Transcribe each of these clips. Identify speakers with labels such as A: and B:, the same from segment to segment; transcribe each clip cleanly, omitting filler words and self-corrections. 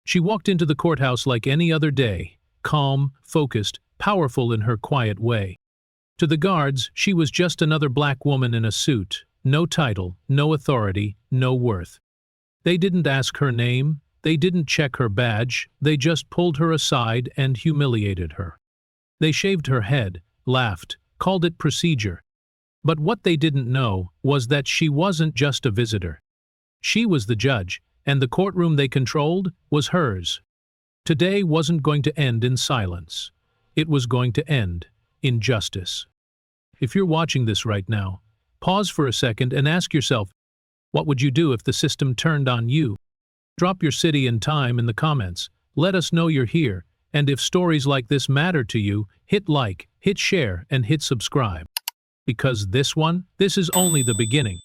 A: She walked into the courthouse like any other day, calm, focused, powerful in her quiet way. To the guards, she was just another black woman in a suit, no title, no authority, no worth. They didn't ask her name, they didn't check her badge, they just pulled her aside and humiliated her. They shaved her head, laughed, called it procedure. But what they didn't know was that she wasn't just a visitor. She was the judge, and the courtroom they controlled was hers. Today wasn't going to end in silence. It was going to end in justice. If you're watching this right now, pause for a second and ask yourself, what would you do if the system turned on you? Drop your city and time in the comments. Let us know you're here, and if stories like this matter to you, hit like, hit share, and hit subscribe. Because this is only the beginning.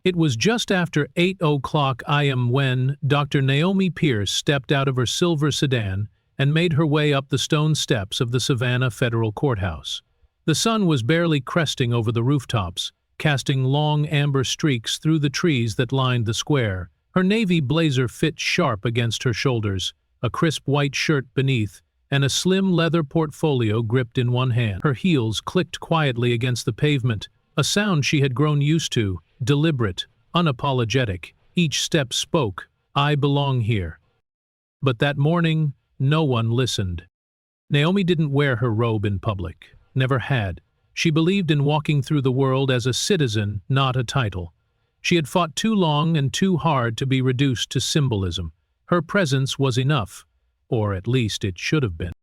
A: It was just after 8:00 a.m. when Dr. Naomi Pierce stepped out of her silver sedan and made her way up the stone steps of the Savannah Federal Courthouse. The sun was barely cresting over the rooftops, casting long amber streaks through the trees that lined the square. Her navy blazer fit sharp against her shoulders, a crisp white shirt beneath, and a slim leather portfolio gripped in one hand. Her heels clicked quietly against the pavement, a sound she had grown used to, deliberate, unapologetic. Each step spoke, "I belong here." But that morning, no one listened. Naomi didn't wear her robe in public, never had. She believed in walking through the world as a citizen, not a title. She had fought too long and too hard to be reduced to symbolism. Her presence was enough. Or at least it should have been.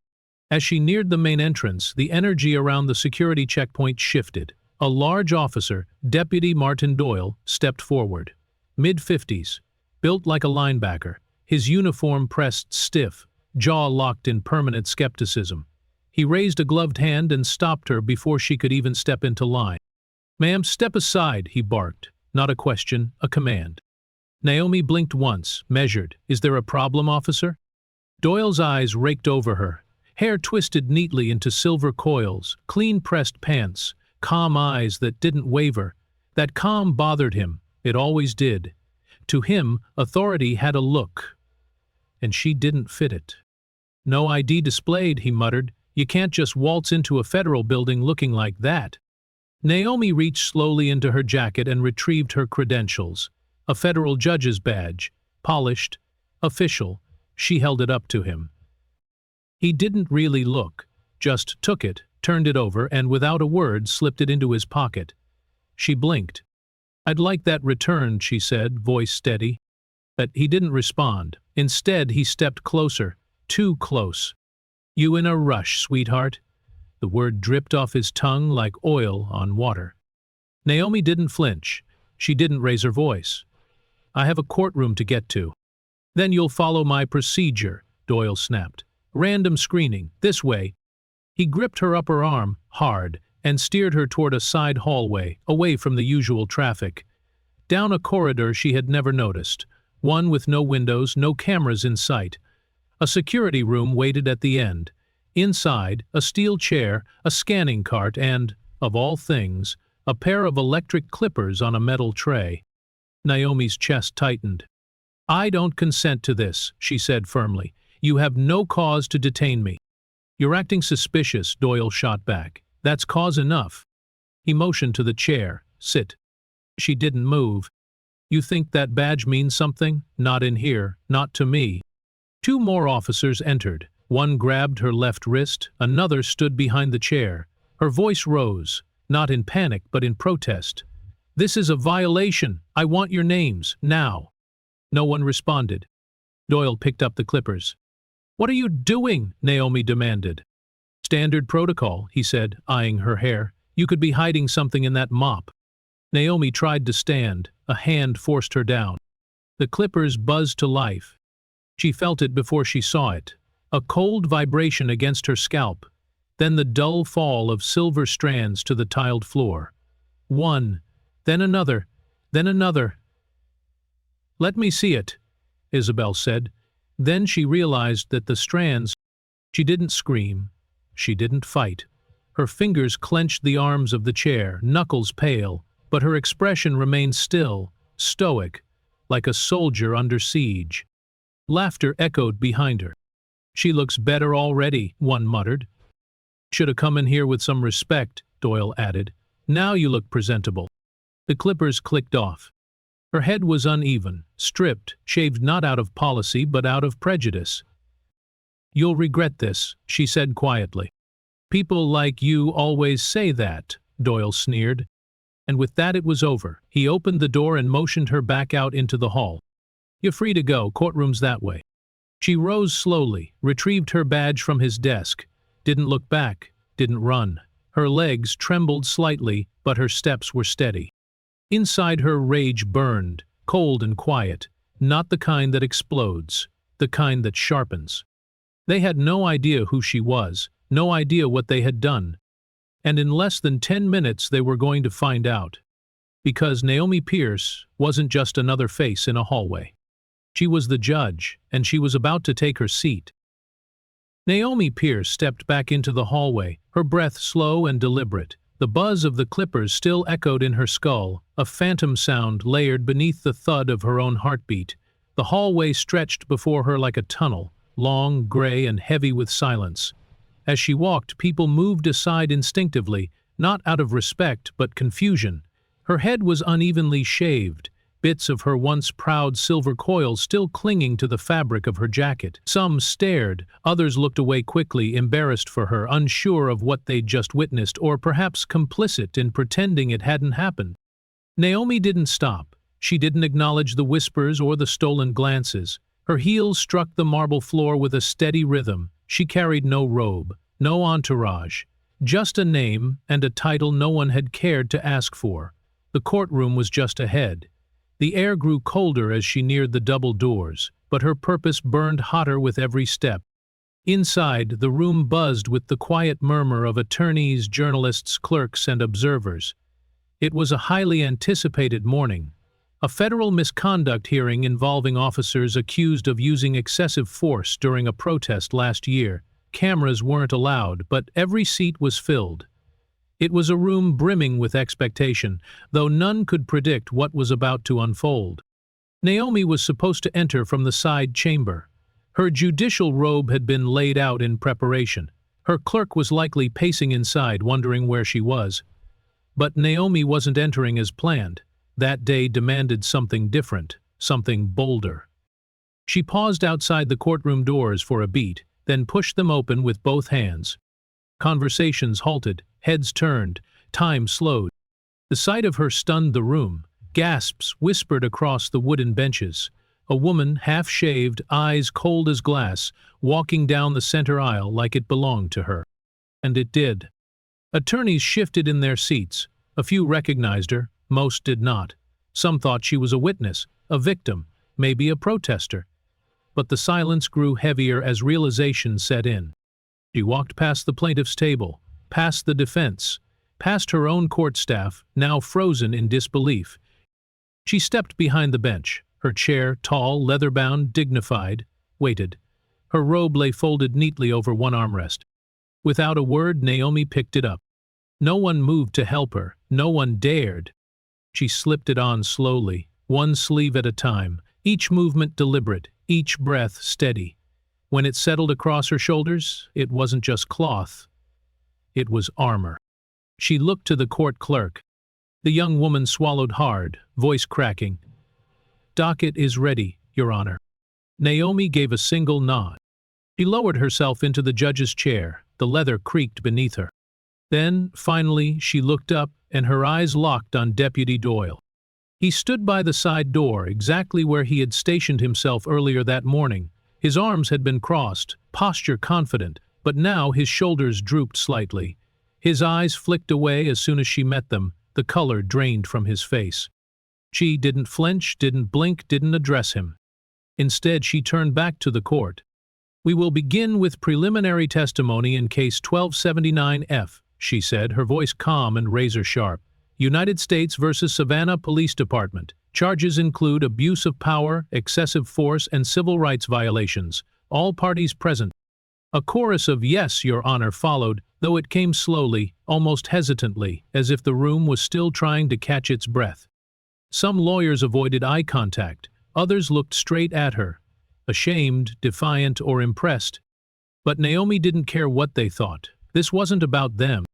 A: As she neared the main entrance, the energy around the security checkpoint shifted. A large officer, Deputy Martin Doyle, stepped forward. Mid-50s, built like a linebacker, his uniform pressed stiff, jaw locked in permanent skepticism. He raised a gloved hand and stopped her before she could even step into line. "Ma'am, step aside," he barked. Not a question, a command. Naomi blinked once, measured. "Is there a problem, officer?" Doyle's eyes raked over her, hair twisted neatly into silver coils, clean-pressed pants, calm eyes that didn't waver. That calm bothered him, it always did. To him, authority had a look, and she didn't fit it. "No ID displayed," he muttered. "You can't just waltz into a federal building looking like that." Naomi reached slowly into her jacket and retrieved her credentials. A federal judge's badge, polished, official. She held it up to him. He didn't really look, just took it, turned it over, and without a word slipped it into his pocket. She blinked. "I'd like that returned," she said, voice steady. But he didn't respond. Instead, he stepped closer, too close. "You in a rush, sweetheart?" The word dripped off his tongue like oil on water. Naomi didn't flinch. She didn't raise her voice. "I have a courtroom to get to." "Then you'll follow my procedure," Doyle snapped. "Random screening, this way." He gripped her upper arm, hard, and steered her toward a side hallway, away from the usual traffic. Down a corridor she had never noticed, one with no windows, no cameras in sight. A security room waited at the end. Inside, a steel chair, a scanning cart, and, of all things, a pair of electric clippers on a metal tray. Naomi's chest tightened. "I don't consent to this," she said firmly. "You have no cause to detain me." "You're acting suspicious," Doyle shot back. "That's cause enough." He motioned to the chair. "Sit." She didn't move. "You think that badge means something? Not in here, not to me." Two more officers entered. One grabbed her left wrist, another stood behind the chair. Her voice rose, not in panic but in protest. "This is a violation. I want your names, now." No one responded. Doyle picked up the clippers. "What are you doing?" Naomi demanded. "Standard protocol," he said, eyeing her hair. "You could be hiding something in that mop." Naomi tried to stand. A hand forced her down. The clippers buzzed to life. She felt it before she saw it. A cold vibration against her scalp, then the dull fall of silver strands to the tiled floor. One, then another, then another. "Let me see it," Isabel said. Then she realized that the strands... She didn't scream. She didn't fight. Her fingers clenched the arms of the chair, knuckles pale, but her expression remained still, stoic, like a soldier under siege. Laughter echoed behind her. "She looks better already," one muttered. "Should have come in here with some respect," Doyle added. "Now you look presentable." The clippers clicked off. Her head was uneven, stripped, shaved not out of policy but out of prejudice. "You'll regret this," she said quietly. "People like you always say that," Doyle sneered. And with that it was over. He opened the door and motioned her back out into the hall. "You're free to go, courtroom's that way." She rose slowly, retrieved her badge from his desk, didn't look back, didn't run. Her legs trembled slightly, but her steps were steady. Inside her rage burned, cold and quiet, not the kind that explodes, the kind that sharpens. They had no idea who she was, no idea what they had done. And in less than 10 minutes they were going to find out. Because Naomi Pierce wasn't just another face in a hallway. She was the judge, and she was about to take her seat. Naomi Pierce stepped back into the hallway, her breath slow and deliberate. The buzz of the clippers still echoed in her skull, a phantom sound layered beneath the thud of her own heartbeat. The hallway stretched before her like a tunnel, long, gray, and heavy with silence. As she walked, people moved aside instinctively, not out of respect but confusion. Her head was unevenly shaved, bits of her once proud silver coils still clinging to the fabric of her jacket. Some stared, others looked away quickly, embarrassed for her, unsure of what they'd just witnessed, or perhaps complicit in pretending it hadn't happened. Naomi didn't stop. She didn't acknowledge the whispers or the stolen glances. Her heels struck the marble floor with a steady rhythm. She carried no robe, no entourage, just a name and a title no one had cared to ask for. The courtroom was just ahead. The air grew colder as she neared the double doors, but her purpose burned hotter with every step. Inside, the room buzzed with the quiet murmur of attorneys, journalists, clerks, and observers. It was a highly anticipated morning. A federal misconduct hearing involving officers accused of using excessive force during a protest last year. Cameras weren't allowed, but every seat was filled. It was a room brimming with expectation, though none could predict what was about to unfold. Naomi was supposed to enter from the side chamber. Her judicial robe had been laid out in preparation. Her clerk was likely pacing inside, wondering where she was. But Naomi wasn't entering as planned. That day demanded something different, something bolder. She paused outside the courtroom doors for a beat, then pushed them open with both hands. Conversations halted, heads turned, time slowed. The sight of her stunned the room. Gasps whispered across the wooden benches. A woman, half-shaved, eyes cold as glass, walking down the center aisle like it belonged to her. And it did. Attorneys shifted in their seats. A few recognized her, most did not. Some thought she was a witness, a victim, maybe a protester. But the silence grew heavier as realization set in. She walked past the plaintiff's table, past the defense, past her own court staff, now frozen in disbelief. She stepped behind the bench, her chair, tall, leather-bound, dignified, waited. Her robe lay folded neatly over one armrest. Without a word, Naomi picked it up. No one moved to help her, no one dared. She slipped it on slowly, one sleeve at a time, each movement deliberate, each breath steady. When it settled across her shoulders, it wasn't just cloth. It was armor. She looked to the court clerk. The young woman swallowed hard, voice cracking. "Docket is ready, Your Honor." Naomi gave a single nod. She lowered herself into the judge's chair. The leather creaked beneath her. Then, finally, she looked up, and her eyes locked on Deputy Doyle. He stood by the side door, exactly where he had stationed himself earlier that morning. His arms had been crossed, posture confident, but now his shoulders drooped slightly. His eyes flicked away as soon as she met them, the color drained from his face. She didn't flinch, didn't blink, didn't address him. Instead, she turned back to the court. "We will begin with preliminary testimony in Case 1279F, she said, her voice calm and razor-sharp. "United States versus Savannah Police Department. Charges include abuse of power, excessive force, and civil rights violations. All parties present." A chorus of "Yes, Your Honor" followed, though it came slowly, almost hesitantly, as if the room was still trying to catch its breath. Some lawyers avoided eye contact, others looked straight at her. ashamed, defiant, or impressed. But Naomi didn't care what they thought. This wasn't about them.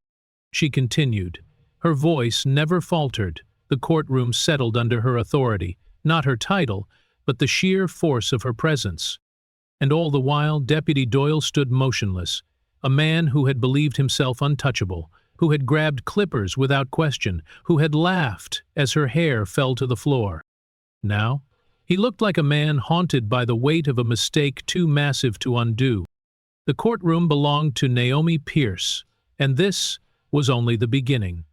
A: She continued. Her voice never faltered. The courtroom settled under her authority, not her title, but the sheer force of her presence. And all the while, Deputy Doyle stood motionless, a man who had believed himself untouchable, who had grabbed clippers without question, who had laughed as her hair fell to the floor. Now, he looked like a man haunted by the weight of a mistake too massive to undo. The courtroom belonged to Naomi Pierce, and this was only the beginning.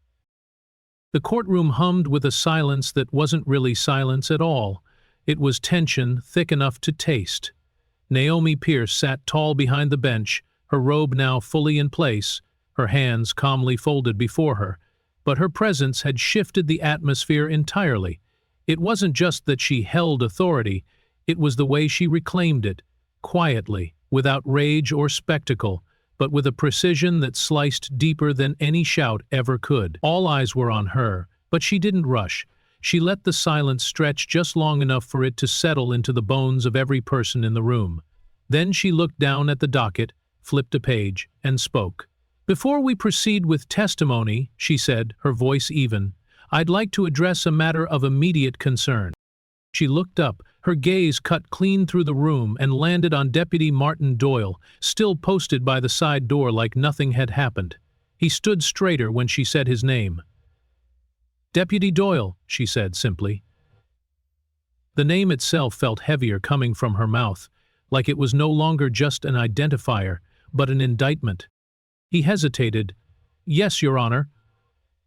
A: The courtroom hummed with a silence that wasn't really silence at all. It was tension thick enough to taste. Naomi Pierce sat tall behind the bench, her robe now fully in place, her hands calmly folded before her. But her presence had shifted the atmosphere entirely. It wasn't just that she held authority, it was the way she reclaimed it, quietly, without rage or spectacle, but with a precision that sliced deeper than any shout ever could. All eyes were on her, but she didn't rush. She let the silence stretch just long enough for it to settle into the bones of every person in the room. Then she looked down at the docket, flipped a page, and spoke. "Before we proceed with testimony," she said, her voice even, "I'd like to address a matter of immediate concern." She looked up, her gaze cut clean through the room and landed on Deputy Martin Doyle, still posted by the side door like nothing had happened. He stood straighter when she said his name. "Deputy Doyle," she said simply. The name itself felt heavier coming from her mouth, like it was no longer just an identifier, but an indictment. He hesitated. "Yes, Your Honor."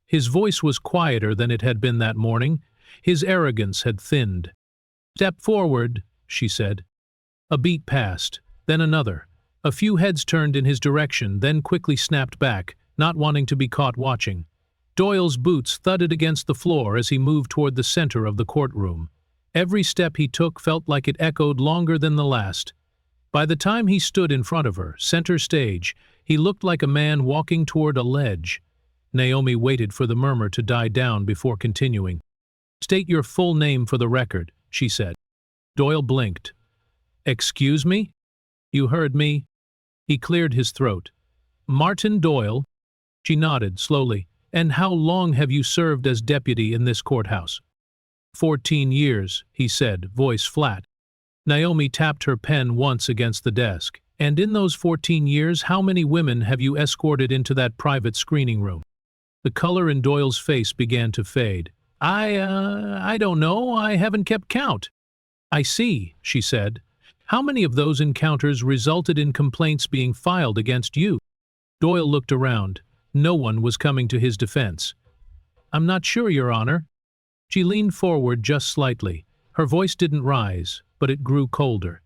A: His voice was quieter than it had been that morning. His arrogance had thinned. "Step forward," she said. A beat passed, then another. A few heads turned in his direction, then quickly snapped back, not wanting to be caught watching. Doyle's boots thudded against the floor as he moved toward the center of the courtroom. Every step he took felt like it echoed longer than the last. By the time he stood in front of her, center stage, he looked like a man walking toward a ledge. Naomi waited for the murmur to die down before continuing. "State your full name for the record," she said. Doyle blinked. "Excuse me?" "You heard me." He cleared his throat. "Martin Doyle?" She nodded slowly. "And how long have you served as deputy in this courthouse?" 14 years, he said, voice flat. Naomi tapped her pen once against the desk. "And in those 14 years, how many women have you escorted into that private screening room?" The color in Doyle's face began to fade. I don't know. I haven't kept count." "I see," she said. "How many of those encounters resulted in complaints being filed against you?" Doyle looked around. No one was coming to his defense. "I'm not sure, Your Honor." She leaned forward just slightly. Her voice didn't rise, but it grew colder.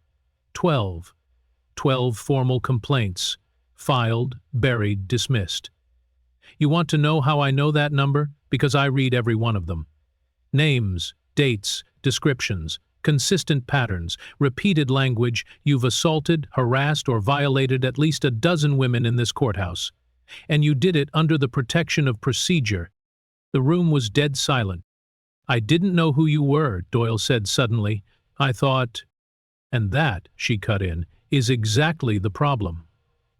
A: 12. 12 formal complaints. Filed, buried, dismissed. You want to know how I know that number? Because I read every one of them. Names, dates, descriptions, consistent patterns, repeated language. You've assaulted, harassed, or violated at least a dozen women in this courthouse. And you did it under the protection of procedure. The room was dead silent. "I didn't know who you were," Doyle said suddenly. "I thought—" "And that," she cut in, "is exactly the problem.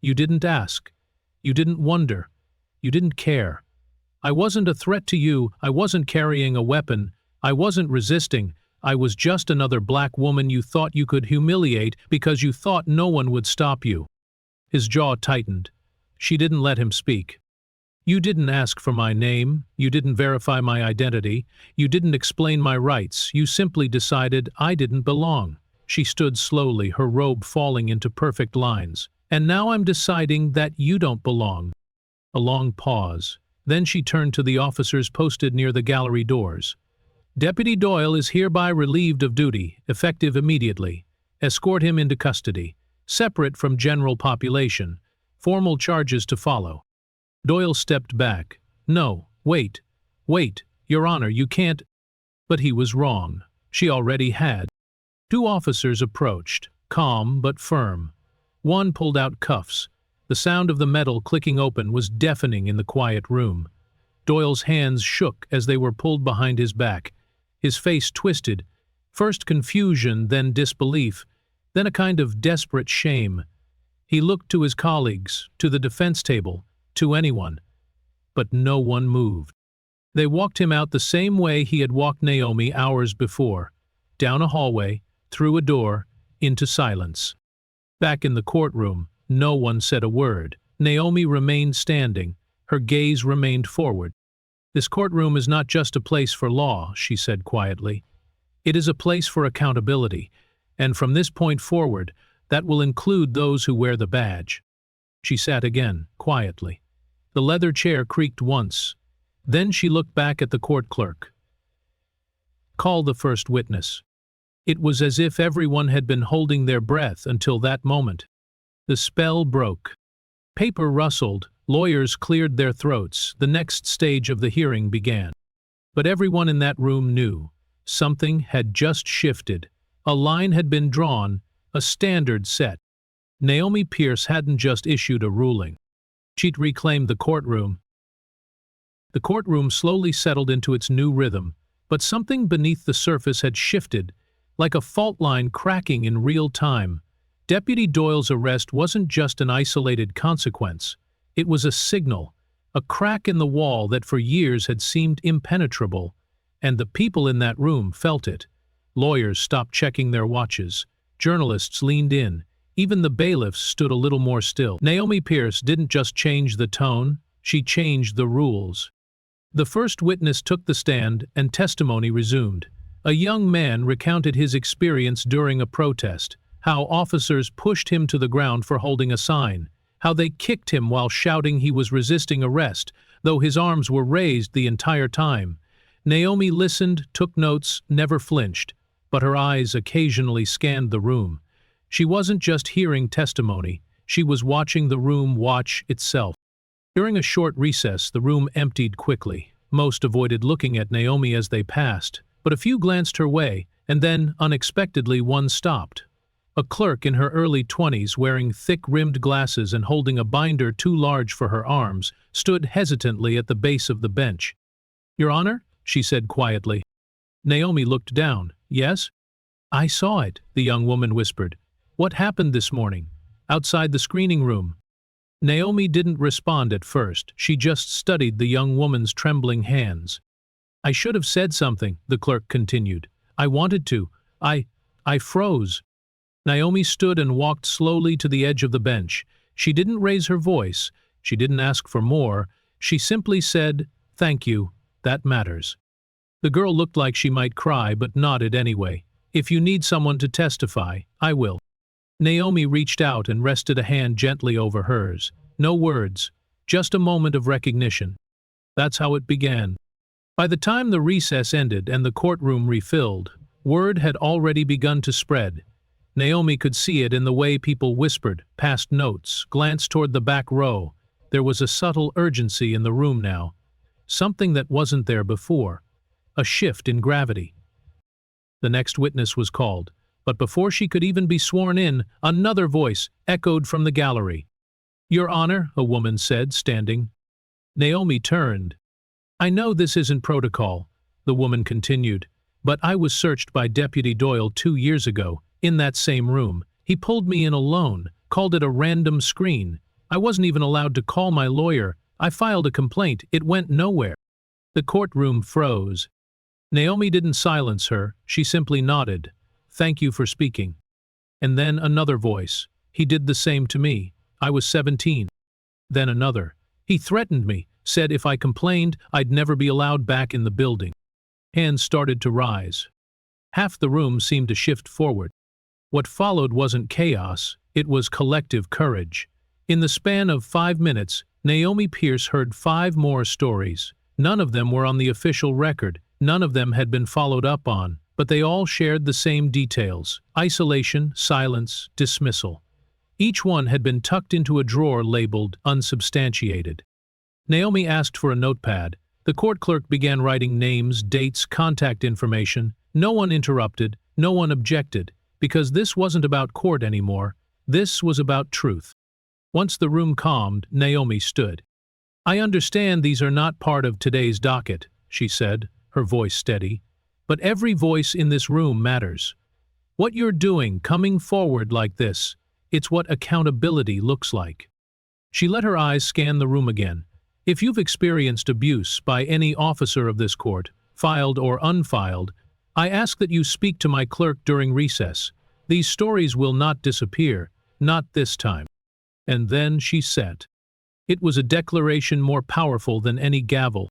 A: You didn't ask. You didn't wonder. You didn't care. I wasn't a threat to you. I wasn't carrying a weapon. I wasn't resisting. I was just another black woman you thought you could humiliate because you thought no one would stop you." His jaw tightened. She didn't let him speak. "You didn't ask for my name. You didn't verify my identity. You didn't explain my rights. You simply decided I didn't belong." She stood slowly, her robe falling into perfect lines. "And now I'm deciding that you don't belong." A long pause. Then she turned to the officers posted near the gallery doors. "Deputy Doyle is hereby relieved of duty, effective immediately. Escort him into custody. Separate from general population. Formal charges to follow." Doyle stepped back. "No, wait, Your Honor, you can't—" But he was wrong. She already had. 2 officers approached, calm but firm. One pulled out cuffs. The sound of the metal clicking open was deafening in the quiet room. Doyle's hands shook as they were pulled behind his back. His face twisted, first confusion, then disbelief. Then a kind of desperate shame. He looked to his colleagues, to the defense table, to anyone. But no one moved. They walked him out the same way he had walked Naomi hours before, down a hallway, through a door, into silence. Back in the courtroom, no one said a word. Naomi remained standing. Her gaze remained forward. "This courtroom is not just a place for law," she said quietly. "It is a place for accountability, and from this point forward, that will include those who wear the badge." She sat again, quietly. The leather chair creaked once. Then she looked back at the court clerk. "Call the first witness." It was as if everyone had been holding their breath until that moment. The spell broke. Paper rustled, lawyers cleared their throats, the next stage of the hearing began. But everyone in that room knew. Something had just shifted. A line had been drawn, a standard set. Naomi Pierce hadn't just issued a ruling. She'd reclaimed the courtroom. The courtroom slowly settled into its new rhythm, but something beneath the surface had shifted, like a fault line cracking in real time. Deputy Doyle's arrest wasn't just an isolated consequence. It was a signal, a crack in the wall that for years had seemed impenetrable, and the people in that room felt it. Lawyers stopped checking their watches. Journalists leaned in. Even the bailiffs stood a little more still. Naomi Pierce didn't just change the tone, she changed the rules. The first witness took the stand and testimony resumed. A young man recounted his experience during a protest, how officers pushed him to the ground for holding a sign, how they kicked him while shouting he was resisting arrest, though his arms were raised the entire time. Naomi listened, took notes, never flinched, but her eyes occasionally scanned the room. She wasn't just hearing testimony, she was watching the room watch itself. During a short recess, the room emptied quickly. Most avoided looking at Naomi as they passed, but a few glanced her way, and then, unexpectedly, one stopped. A clerk in her early 20s, wearing thick-rimmed glasses and holding a binder too large for her arms, stood hesitantly at the base of the bench. "Your Honor?" she said quietly. Naomi looked down. "Yes?" "I saw it," the young woman whispered. "What happened this morning? Outside the screening room?" Naomi didn't respond at first. She just studied the young woman's trembling hands. "I should have said something," the clerk continued. "I wanted to. I froze." Naomi stood and walked slowly to the edge of the bench. She didn't raise her voice. She didn't ask for more. She simply said, "Thank you. That matters." The girl looked like she might cry, but nodded anyway. "If you need someone to testify, I will." Naomi reached out and rested a hand gently over hers. No words, just a moment of recognition. That's how it began. By the time the recess ended and the courtroom refilled, word had already begun to spread. Naomi could see it in the way people whispered, passed notes, glanced toward the back row. There was a subtle urgency in the room now. Something that wasn't there before. A shift in gravity. The next witness was called, but before she could even be sworn in, another voice echoed from the gallery. "Your Honor," a woman said, standing. Naomi turned. "I know this isn't protocol," the woman continued, "but I was searched by Deputy Doyle 2 years ago, in that same room. He pulled me in alone, called it a random screen. I wasn't even allowed to call my lawyer. I filed a complaint. It went nowhere." The courtroom froze. Naomi didn't silence her, she simply nodded. "Thank you for speaking." And then another voice. "He did the same to me. I was 17. Then another. "He threatened me, said if I complained, I'd never be allowed back in the building." Hands started to rise. Half the room seemed to shift forward. What followed wasn't chaos, it was collective courage. In the span of 5 minutes, Naomi Pierce heard 5 more stories. None of them were on the official record, none of them had been followed up on, but they all shared the same details: isolation, silence, dismissal. Each one had been tucked into a drawer labeled unsubstantiated. Naomi asked for a notepad. The court clerk began writing names, dates, contact information. No one interrupted, no one objected, because this wasn't about court anymore. This was about truth. Once the room calmed, Naomi stood. "I understand these are not part of today's docket," she said, her voice steady. "But every voice in this room matters. What you're doing, coming forward like this, it's what accountability looks like." She let her eyes scan the room again. "If you've experienced abuse by any officer of this court, filed or unfiled, I ask that you speak to my clerk during recess. These stories will not disappear, not this time." And then she sat. It was a declaration more powerful than any gavel.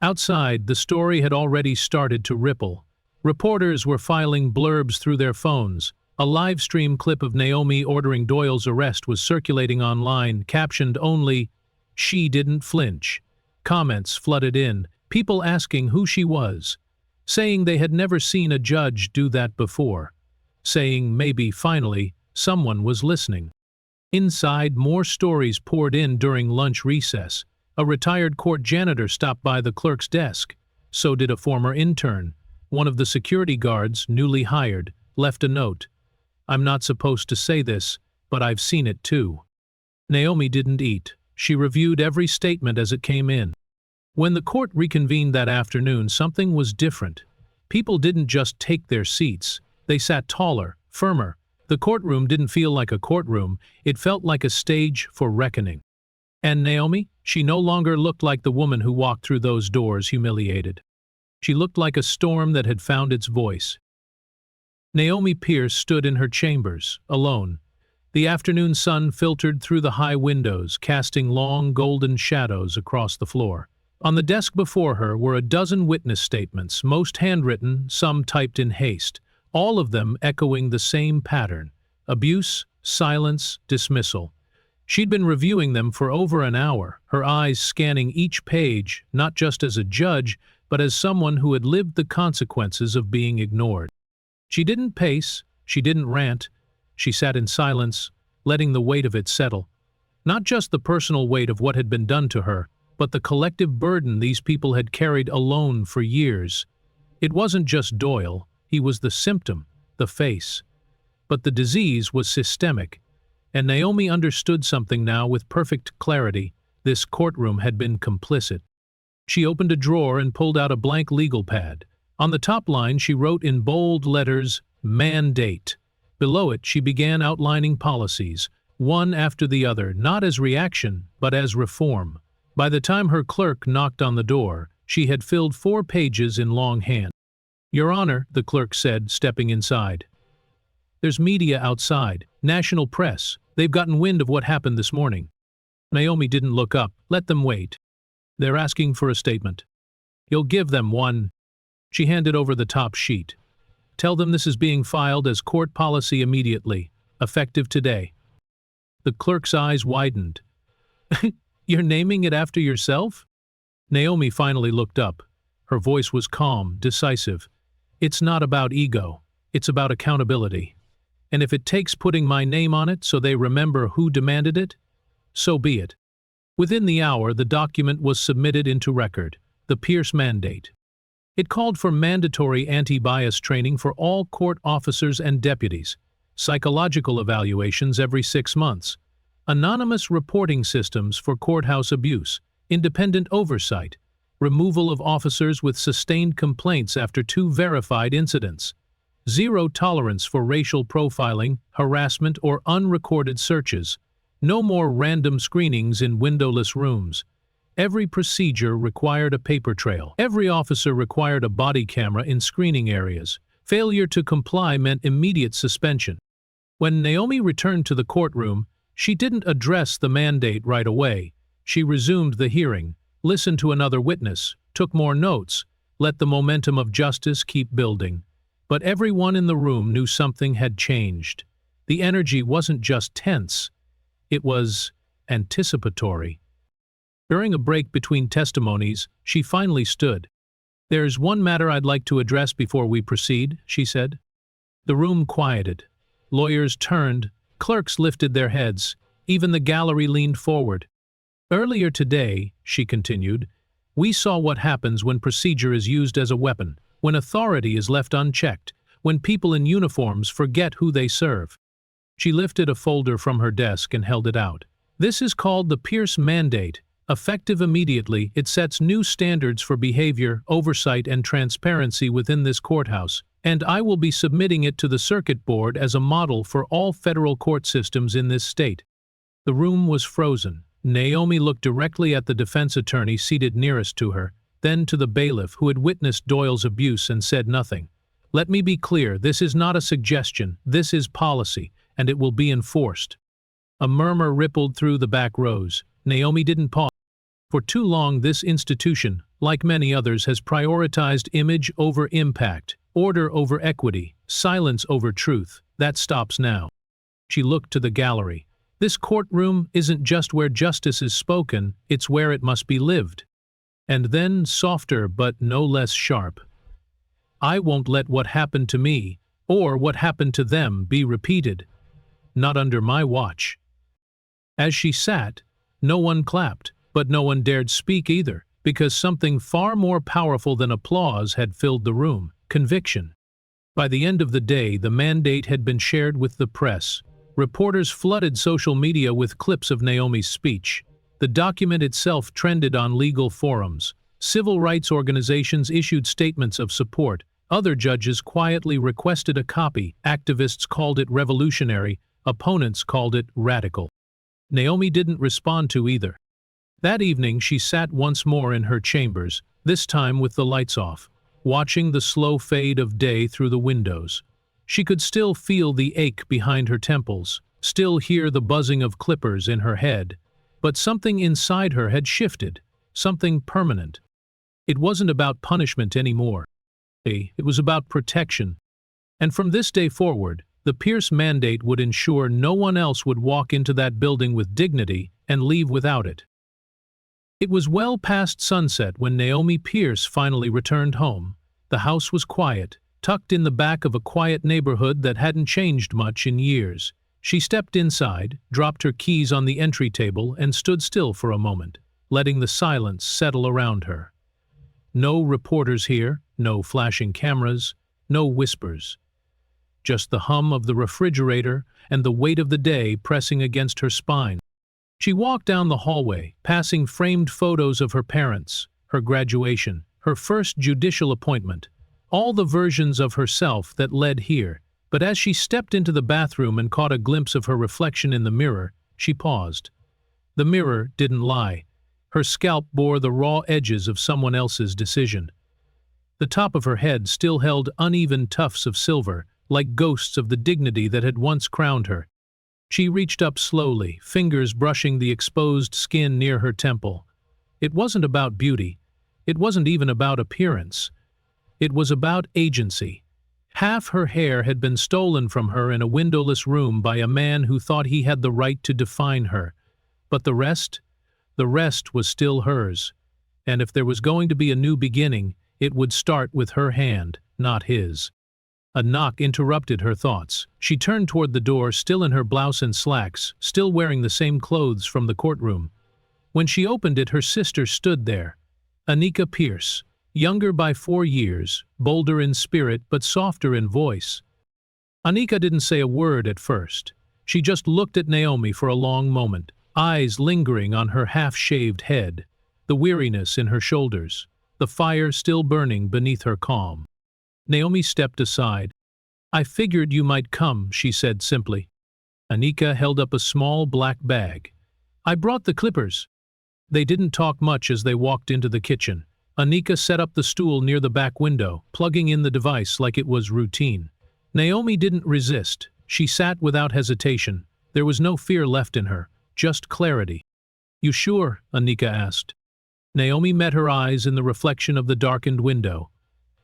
A: Outside, the story had already started to ripple. Reporters were filing blurbs through their phones. A live stream clip of Naomi ordering Doyle's arrest was circulating online, captioned only, "She didn't flinch." Comments flooded in, people asking who she was, saying they had never seen a judge do that before, saying maybe, finally, someone was listening. Inside, more stories poured in during lunch recess. A retired court janitor stopped by the clerk's desk. So did a former intern. One of the security guards, newly hired, left a note. "I'm not supposed to say this, but I've seen it too." Naomi didn't eat. She reviewed every statement as it came in. When the court reconvened that afternoon, something was different. People didn't just take their seats. They sat taller, firmer. The courtroom didn't feel like a courtroom, it felt like a stage for reckoning. And Naomi? She no longer looked like the woman who walked through those doors humiliated. She looked like a storm that had found its voice. Naomi Pierce stood in her chambers, alone. The afternoon sun filtered through the high windows, casting long golden shadows across the floor. On the desk before her were a dozen witness statements, most handwritten, some typed in haste, all of them echoing the same pattern: abuse, silence, dismissal. She'd been reviewing them for over an hour, her eyes scanning each page, not just as a judge, but as someone who had lived the consequences of being ignored. She didn't pace, she didn't rant, she sat in silence, letting the weight of it settle. Not just the personal weight of what had been done to her, but the collective burden these people had carried alone for years. It wasn't just Doyle, he was the symptom, the face. But the disease was systemic, and Naomi understood something now with perfect clarity: this courtroom had been complicit. She opened a drawer and pulled out a blank legal pad. On the top line she wrote in bold letters, "Mandate." Below it she began outlining policies, one after the other, not as reaction, but as reform. By the time her clerk knocked on the door, she had filled 4 pages in longhand. "Your Honor," the clerk said, stepping inside. "There's media outside, national press. They've gotten wind of what happened this morning." Naomi didn't look up. "Let them wait. They're asking for a statement." "You'll give them one." She handed over the top sheet. "Tell them this is being filed as court policy immediately, effective today." The clerk's eyes widened. "You're naming it after yourself?" Naomi finally looked up. Her voice was calm, decisive. "It's not about ego. It's about accountability. And if it takes putting my name on it so they remember who demanded it, so be it." Within the hour, the document was submitted into record, the Pierce Mandate. It called for mandatory anti-bias training for all court officers and deputies, psychological evaluations every 6 months, anonymous reporting systems for courthouse abuse, independent oversight, removal of officers with sustained complaints after 2 verified incidents, zero tolerance for racial profiling, harassment, or unrecorded searches, no more random screenings in windowless rooms. Every procedure required a paper trail. Every officer required a body camera in screening areas. Failure to comply meant immediate suspension. When Naomi returned to the courtroom, she didn't address the mandate right away. She resumed the hearing, listened to another witness, took more notes, let the momentum of justice keep building. But everyone in the room knew something had changed. The energy wasn't just tense, it was anticipatory. During a break between testimonies, she finally stood. "There's one matter I'd like to address before we proceed," she said. The room quieted. Lawyers turned, clerks lifted their heads, even the gallery leaned forward. "Earlier today," she continued, "we saw what happens when procedure is used as a weapon, when authority is left unchecked, when people in uniforms forget who they serve." She lifted a folder from her desk and held it out. "This is called the Pierce Mandate. Effective immediately, it sets new standards for behavior, oversight, and transparency within this courthouse. and I will be submitting it to the circuit board as a model for all federal court systems in this state." The room was frozen. Naomi looked directly at the defense attorney seated nearest to her, then to the bailiff who had witnessed Doyle's abuse and said nothing. "Let me be clear, this is not a suggestion, this is policy, and it will be enforced." A murmur rippled through the back rows. Naomi didn't pause. For too long this institution, like many others, has prioritized image over impact, order over equity, silence over truth. That stops now. She looked to the gallery. This courtroom isn't just where justice is spoken, it's where it must be lived. And then, softer but no less sharp, "I won't let what happened to me, or what happened to them, be repeated. Not under my watch." As she sat, no one clapped, but no one dared speak either, because something far more powerful than applause had filled the room: conviction. By the end of the day, the mandate had been shared with the press. Reporters flooded social media with clips of Naomi's speech. The document itself trended on legal forums. Civil rights organizations issued statements of support. Other judges quietly requested a copy. Activists called it revolutionary. Opponents called it radical. Naomi didn't respond to either. That evening she sat once more in her chambers, this time with the lights off, watching the slow fade of day through the windows. She could still feel the ache behind her temples, still hear the buzzing of clippers in her head, but something inside her had shifted, something permanent. It wasn't about punishment anymore. It was about protection. And from this day forward, the Pierce mandate would ensure no one else would walk into that building with dignity and leave without it. It was well past sunset when Naomi Pierce finally returned home. The house was quiet, tucked in the back of a quiet neighborhood that hadn't changed much in years. She stepped inside, dropped her keys on the entry table, and stood still for a moment, letting the silence settle around her. No reporters here, no flashing cameras, no whispers. Just the hum of the refrigerator and the weight of the day pressing against her spine. She walked down the hallway, passing framed photos of her parents, her graduation, her first judicial appointment, all the versions of herself that led here. But as she stepped into the bathroom and caught a glimpse of her reflection in the mirror, she paused. The mirror didn't lie. Her scalp bore the raw edges of someone else's decision. The top of her head still held uneven tufts of silver, like ghosts of the dignity that had once crowned her. She reached up slowly, fingers brushing the exposed skin near her temple. It wasn't about beauty. It wasn't even about appearance. It was about agency. Half her hair had been stolen from her in a windowless room by a man who thought he had the right to define her. But the rest was still hers. And if there was going to be a new beginning, it would start with her hand, not his. A knock interrupted her thoughts. She turned toward the door, still in her blouse and slacks, still wearing the same clothes from the courtroom. When she opened it, her sister stood there. Anika Pierce, younger by 4 years, bolder in spirit but softer in voice. Anika didn't say a word at first. She just looked at Naomi for a long moment, eyes lingering on her half-shaved head, the weariness in her shoulders, the fire still burning beneath her calm. Naomi stepped aside. "I figured you might come," she said simply. Anika held up a small black bag. "I brought the clippers." They didn't talk much as they walked into the kitchen. Anika set up the stool near the back window, plugging in the device like it was routine. Naomi didn't resist. She sat without hesitation. There was no fear left in her, just clarity. "You sure?" Anika asked. Naomi met her eyes in the reflection of the darkened window.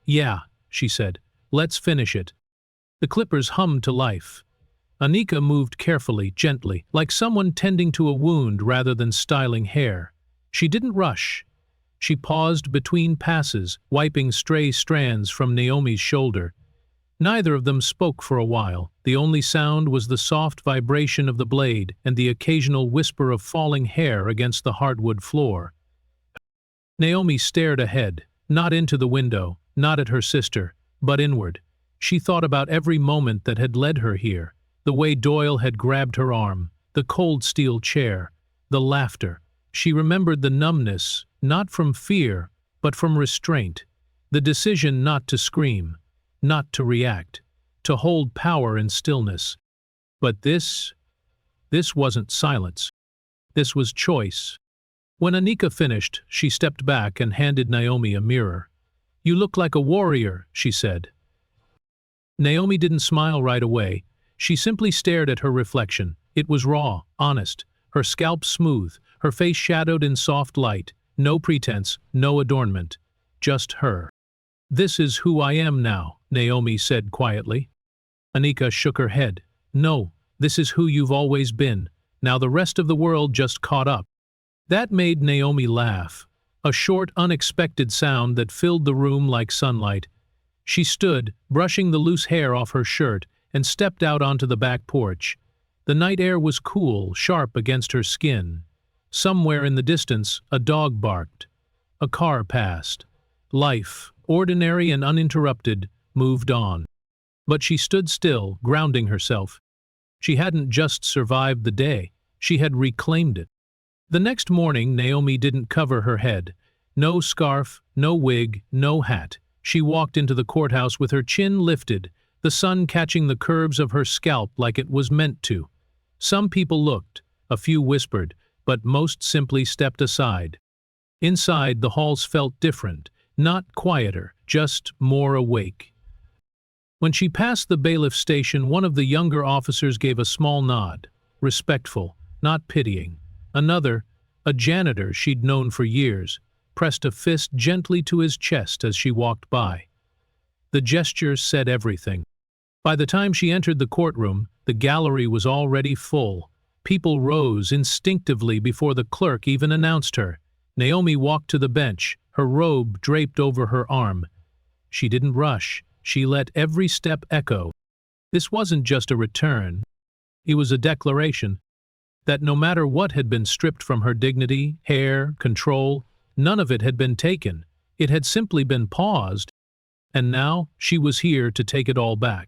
A: "Yeah," she said. "Let's finish it." The clippers hummed to life. Anika moved carefully, gently, like someone tending to a wound rather than styling hair. She didn't rush. She paused between passes, wiping stray strands from Naomi's shoulder. Neither of them spoke for a while. The only sound was the soft vibration of the blade and the occasional whisper of falling hair against the hardwood floor. Naomi stared ahead, not into the window, not at her sister, but inward. She thought about every moment that had led her here, the way Doyle had grabbed her arm, the cold steel chair, the laughter. She remembered the numbness, not from fear, but from restraint, the decision not to scream. not to react, to hold power in stillness. But this wasn't silence. This was choice. When Anika finished, she stepped back and handed Naomi a mirror. "You look like a warrior," she said. Naomi didn't smile right away. She simply stared at her reflection. It was raw, honest, her scalp smooth, her face shadowed in soft light, no pretense, no adornment, just her. "This is who I am now," Naomi said quietly. Anika shook her head. "No, this is who you've always been. Now the rest of the world just caught up." That made Naomi laugh, a short, unexpected sound that filled the room like sunlight. She stood, brushing the loose hair off her shirt, and stepped out onto the back porch. The night air was cool, sharp against her skin. Somewhere in the distance, a dog barked. A car passed. Life, ordinary and uninterrupted, moved on. But she stood still, grounding herself. She hadn't just survived the day, she had reclaimed it. The next morning, Naomi didn't cover her head. No scarf, no wig, no hat. She walked into the courthouse with her chin lifted, the sun catching the curves of her scalp like it was meant to. Some people looked, a few whispered, but most simply stepped aside. Inside, the halls felt different, not quieter, just more awake. When she passed the bailiff station, one of the younger officers gave a small nod, respectful, not pitying. Another, a janitor she'd known for years, pressed a fist gently to his chest as she walked by. The gesture said everything. By the time she entered the courtroom, the gallery was already full. People rose instinctively before the clerk even announced her. Naomi walked to the bench, her robe draped over her arm. She didn't rush. She let every step echo. This wasn't just a return. It was a declaration that no matter what had been stripped from her dignity, hair, control, none of it had been taken. It had simply been paused, and now she was here to take it all back.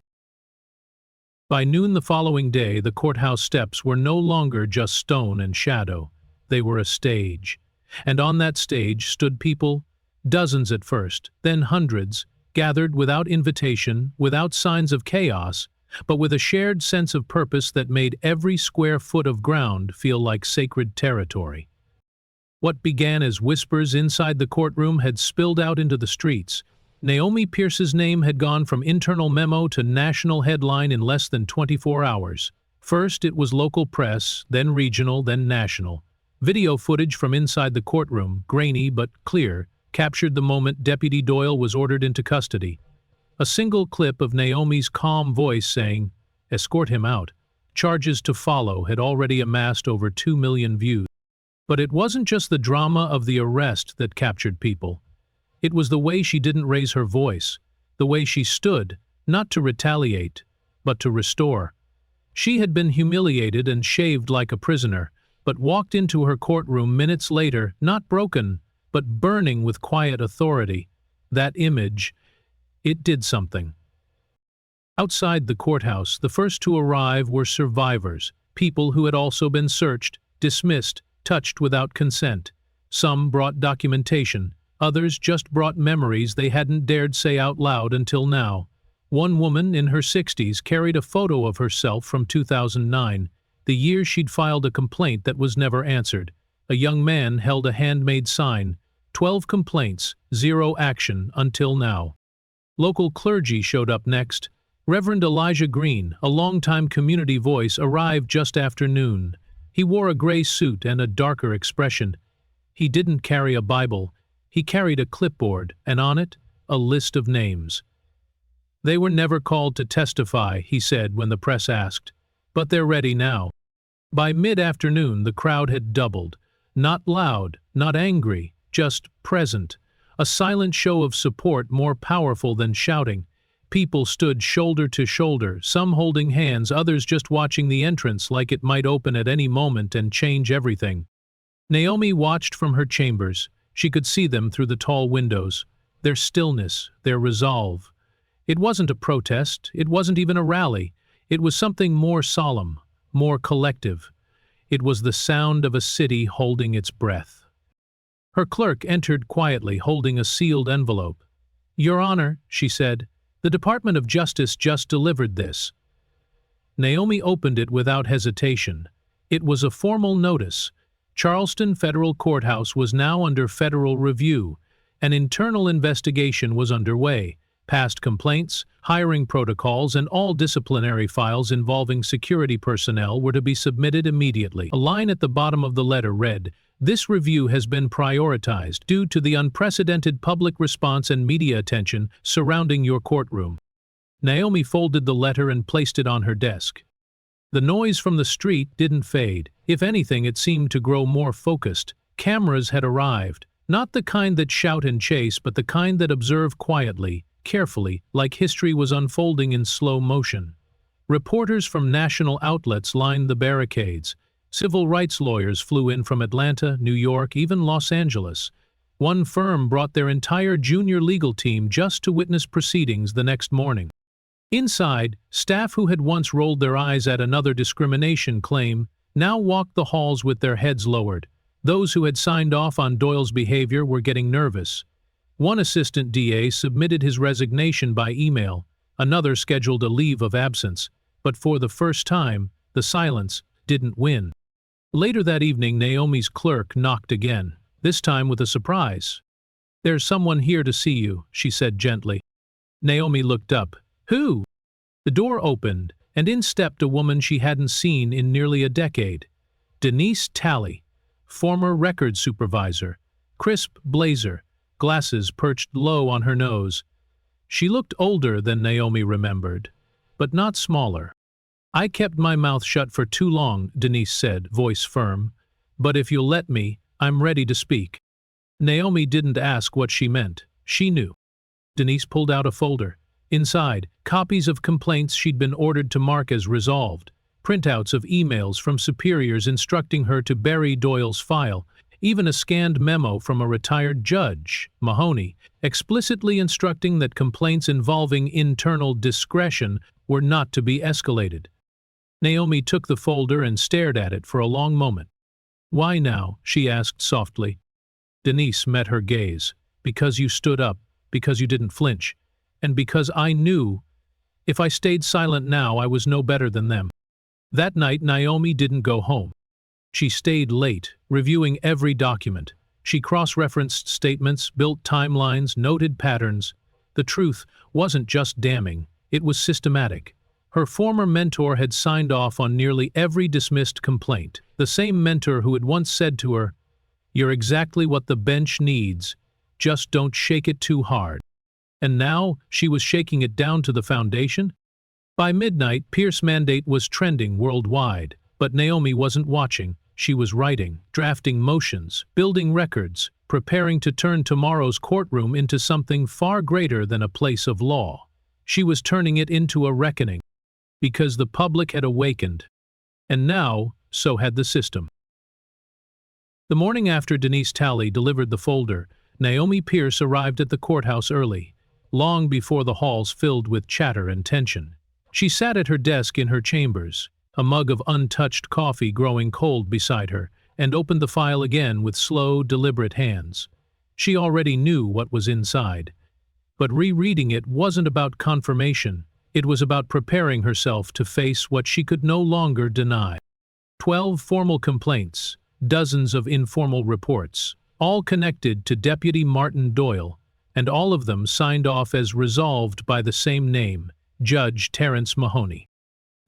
A: By noon the following day, the courthouse steps were no longer just stone and shadow. They were a stage. And on that stage stood people, dozens at first, then hundreds, gathered without invitation, without signs of chaos, but with a shared sense of purpose that made every square foot of ground feel like sacred territory. What began as whispers inside the courtroom had spilled out into the streets. Naomi Pierce's name had gone from internal memo to national headline in less than 24 hours. First it was local press, then regional, then national. Video footage from inside the courtroom, grainy but clear, captured the moment Deputy Doyle was ordered into custody. A single clip of Naomi's calm voice saying, "Escort him out. Charges to follow," had already amassed over 2 million views. But it wasn't just the drama of the arrest that captured people. It was the way she didn't raise her voice, the way she stood, not to retaliate, but to restore. She had been humiliated and shaved like a prisoner, but walked into her courtroom minutes later, not broken, but burning with quiet authority. That image, it did something. Outside the courthouse, the first to arrive were survivors, people who had also been searched, dismissed, touched without consent. Some brought documentation, others just brought memories they hadn't dared say out loud until now. One woman in her 60s carried a photo of herself from 2009, the year she'd filed a complaint that was never answered. A young man held a handmade sign, 12 complaints, 0 action until now. Local clergy showed up next. Reverend Elijah Green, a longtime community voice, arrived just after noon. He wore a gray suit and a darker expression. He didn't carry a Bible. He carried a clipboard, and on it, a list of names. "They were never called to testify," he said when the press asked, "but they're ready now." By mid-afternoon, the crowd had doubled. Not loud, not angry, just present. A silent show of support more powerful than shouting. People stood shoulder to shoulder, some holding hands, others just watching the entrance like it might open at any moment and change everything. Naomi watched from her chambers. She could see them through the tall windows. Their stillness, their resolve. It wasn't a protest, it wasn't even a rally. It was something more solemn, more collective. It was the sound of a city holding its breath. Her clerk entered quietly, holding a sealed envelope. "Your Honor," she said, The Department of Justice just delivered this. Naomi opened it without hesitation. It was a formal notice. Charleston Federal Courthouse was now under federal review. An internal investigation was underway. Past complaints, hiring protocols, and all disciplinary files involving security personnel were to be submitted immediately. A line at the bottom of the letter read, "This review has been prioritized due to the unprecedented public response and media attention surrounding your courtroom." Naomi folded the letter and placed it on her desk. The noise from the street didn't fade. If anything, it seemed to grow more focused. Cameras had arrived, not the kind that shout and chase, but the kind that observe quietly, carefully, like history was unfolding in slow motion. Reporters from national outlets lined the barricades. Civil rights lawyers flew in from Atlanta, New York, even Los Angeles. One firm brought their entire junior legal team just to witness proceedings the next morning. Inside, staff who had once rolled their eyes at another discrimination claim now walked the halls with their heads lowered. Those who had signed off on Doyle's behavior were getting nervous. One assistant DA submitted his resignation by email, another scheduled a leave of absence, but for the first time, the silence didn't win. Later that evening, Naomi's clerk knocked again, this time with a surprise. "There's someone here to see you," she said gently. Naomi looked up. "Who?" The door opened, and in stepped a woman she hadn't seen in nearly a decade. Denise Talley, former record supervisor, crisp blazer, glasses perched low on her nose. She looked older than Naomi remembered, but not smaller. "I kept my mouth shut for too long," Denise said, voice firm. "But if you'll let me, I'm ready to speak." Naomi didn't ask what she meant. She knew. Denise pulled out a folder. Inside, copies of complaints she'd been ordered to mark as resolved, printouts of emails from superiors instructing her to bury Doyle's file, even a scanned memo from a retired judge, Mahoney, explicitly instructing that complaints involving internal discretion were not to be escalated. Naomi took the folder and stared at it for a long moment. "Why now?" she asked softly. Denise met her gaze. "Because you stood up, because you didn't flinch, and because I knew if I stayed silent now I was no better than them." That night Naomi didn't go home. She stayed late, reviewing every document. She cross-referenced statements, built timelines, noted patterns. The truth wasn't just damning, it was systematic. Her former mentor had signed off on nearly every dismissed complaint, the same mentor who had once said to her, "You're exactly what the bench needs, just don't shake it too hard." And now she was shaking it down to the foundation? By midnight, Pierce's mandate was trending worldwide, but Naomi wasn't watching. She was writing, drafting motions, building records, preparing to turn tomorrow's courtroom into something far greater than a place of law. She was turning it into a reckoning, because the public had awakened. And now, so had the system. The morning after Denise Talley delivered the folder, Naomi Pierce arrived at the courthouse early, long before the halls filled with chatter and tension. She sat at her desk in her chambers, a mug of untouched coffee growing cold beside her, and opened the file again with slow, deliberate hands. She already knew what was inside. But rereading it wasn't about confirmation, it was about preparing herself to face what she could no longer deny. 12 formal complaints, dozens of informal reports, all connected to Deputy Martin Doyle, and all of them signed off as resolved by the same name, Judge Terrence Mahoney.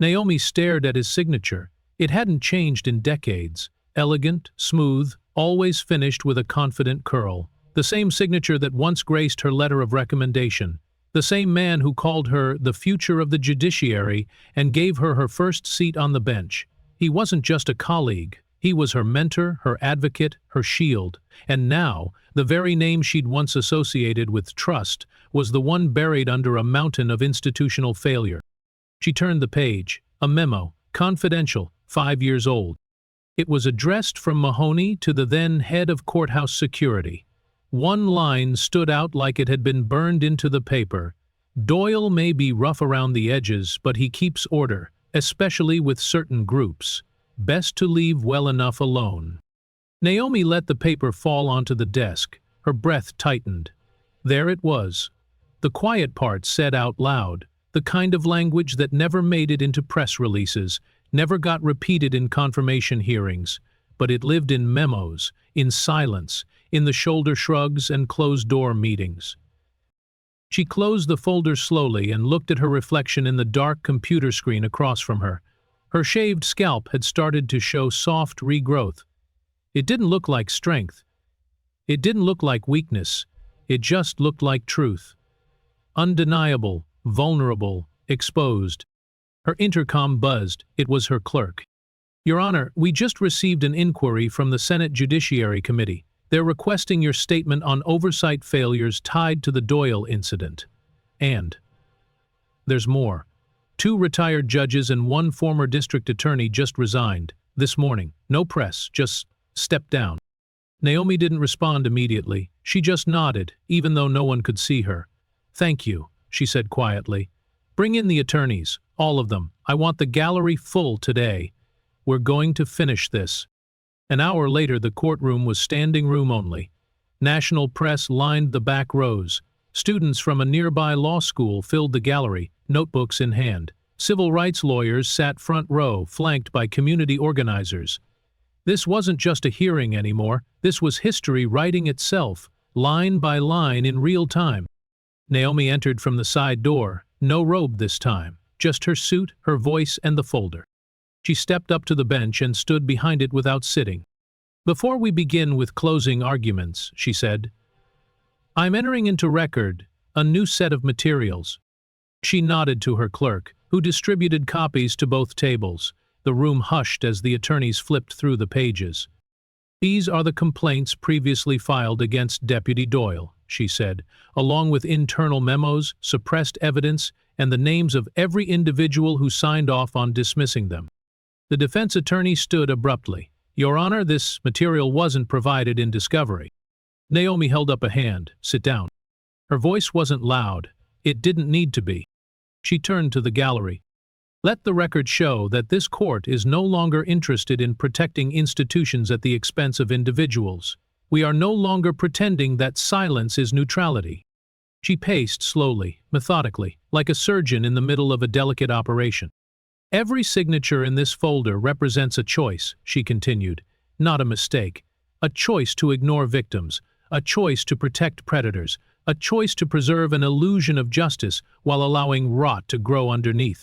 A: Naomi stared at his signature. It hadn't changed in decades. Elegant, smooth, always finished with a confident curl. The same signature that once graced her letter of recommendation. The same man who called her the future of the judiciary and gave her her first seat on the bench. He wasn't just a colleague. He was her mentor, her advocate, her shield. And now, the very name she'd once associated with trust was the one buried under a mountain of institutional failure. She turned the page. A memo, confidential, 5 years old. It was addressed from Mahoney to the then head of courthouse security. One line stood out like it had been burned into the paper. "Doyle may be rough around the edges, but he keeps order, especially with certain groups. Best to leave well enough alone." Naomi let the paper fall onto the desk. Her breath tightened. There it was. The quiet part said out loud, the kind of language that never made it into press releases, never got repeated in confirmation hearings, but it lived in memos, in silence, in the shoulder shrugs and closed-door meetings. She closed the folder slowly and looked at her reflection in the dark computer screen across from her. Her shaved scalp had started to show soft regrowth. It didn't look like strength. It didn't look like weakness. It just looked like truth. Undeniable, vulnerable, exposed. Her intercom buzzed. It was her clerk. "Your Honor, we just received an inquiry from the Senate Judiciary Committee. They're requesting your statement on oversight failures tied to the Doyle incident. And there's more. 2 retired judges and 1 former district attorney just resigned this morning. No press, just stepped down." Naomi didn't respond immediately. She just nodded, even though no one could see her. "Thank you," she said quietly. "Bring in the attorneys, all of them. I want the gallery full today. We're going to finish this." An hour later, the courtroom was standing room only. National press lined the back rows. Students from a nearby law school filled the gallery, notebooks in hand. Civil rights lawyers sat front row, flanked by community organizers. This wasn't just a hearing anymore. This was history writing itself, line by line in real time. Naomi entered from the side door, no robe this time, just her suit, her voice, and the folder. She stepped up to the bench and stood behind it without sitting. "Before we begin with closing arguments," she said, "I'm entering into record a new set of materials." She nodded to her clerk, who distributed copies to both tables. The room hushed as the attorneys flipped through the pages. "These are the complaints previously filed against Deputy Doyle," she said, "along with internal memos, suppressed evidence, and the names of every individual who signed off on dismissing them." The defense attorney stood abruptly. "Your Honor, this material wasn't provided in discovery." Naomi held up a hand. "Sit down." Her voice wasn't loud. It didn't need to be. She turned to the gallery. "Let the record show that this court is no longer interested in protecting institutions at the expense of individuals. We are no longer pretending that silence is neutrality." She paced slowly, methodically, like a surgeon in the middle of a delicate operation. "Every signature in this folder represents a choice," she continued, "not a mistake. A choice to ignore victims, a choice to protect predators, a choice to preserve an illusion of justice while allowing rot to grow underneath."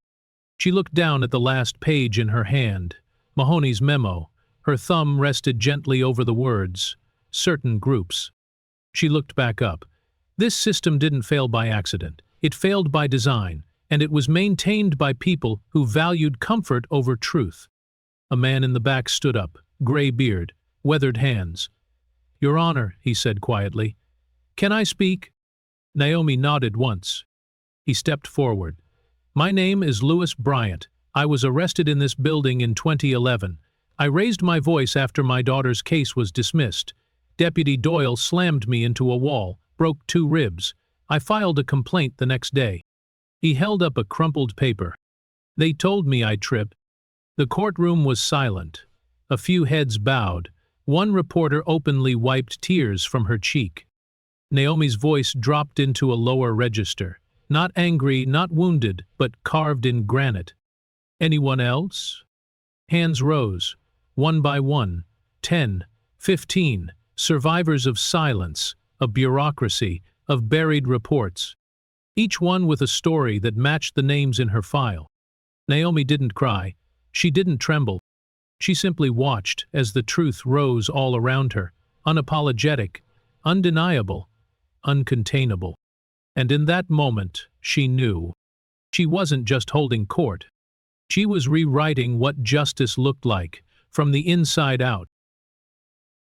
A: She looked down at the last page in her hand, Mahoney's memo. Her thumb rested gently over the words, "certain groups." She looked back up. This system didn't fail by accident. It failed by design. And it was maintained by people who valued comfort over truth. A man in the back stood up, gray beard, weathered hands. "Your Honor," he said quietly, "can I speak?" Naomi nodded once. He stepped forward. "My name is Louis Bryant. I was arrested in this building in 2011. I raised my voice after my daughter's case was dismissed. Deputy Doyle slammed me into a wall, broke 2 ribs. I filed a complaint the next day." He held up a crumpled paper. "They told me I'd trip." The courtroom was silent. A few heads bowed. One reporter openly wiped tears from her cheek. Naomi's voice dropped into a lower register. Not angry, not wounded, but carved in granite. "Anyone else?" Hands rose. One by one. 10, 15. Survivors of silence, of bureaucracy, of buried reports. Each one with a story that matched the names in her file. Naomi didn't cry. She didn't tremble. She simply watched as the truth rose all around her, unapologetic, undeniable, uncontainable. And in that moment, she knew. She wasn't just holding court. She was rewriting what justice looked like, from the inside out.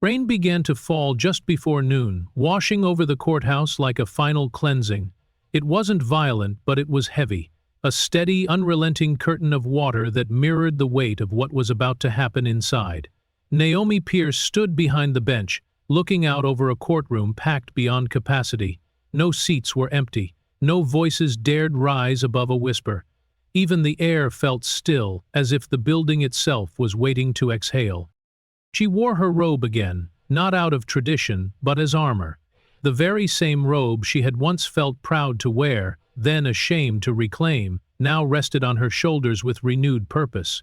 A: Rain began to fall just before noon, washing over the courthouse like a final cleansing. It wasn't violent, but it was heavy, a steady, unrelenting curtain of water that mirrored the weight of what was about to happen inside. Naomi Pierce stood behind the bench, looking out over a courtroom packed beyond capacity. No seats were empty. No voices dared rise above a whisper. Even the air felt still, as if the building itself was waiting to exhale. She wore her robe again, not out of tradition, but as armor. The very same robe she had once felt proud to wear, then ashamed to reclaim, now rested on her shoulders with renewed purpose.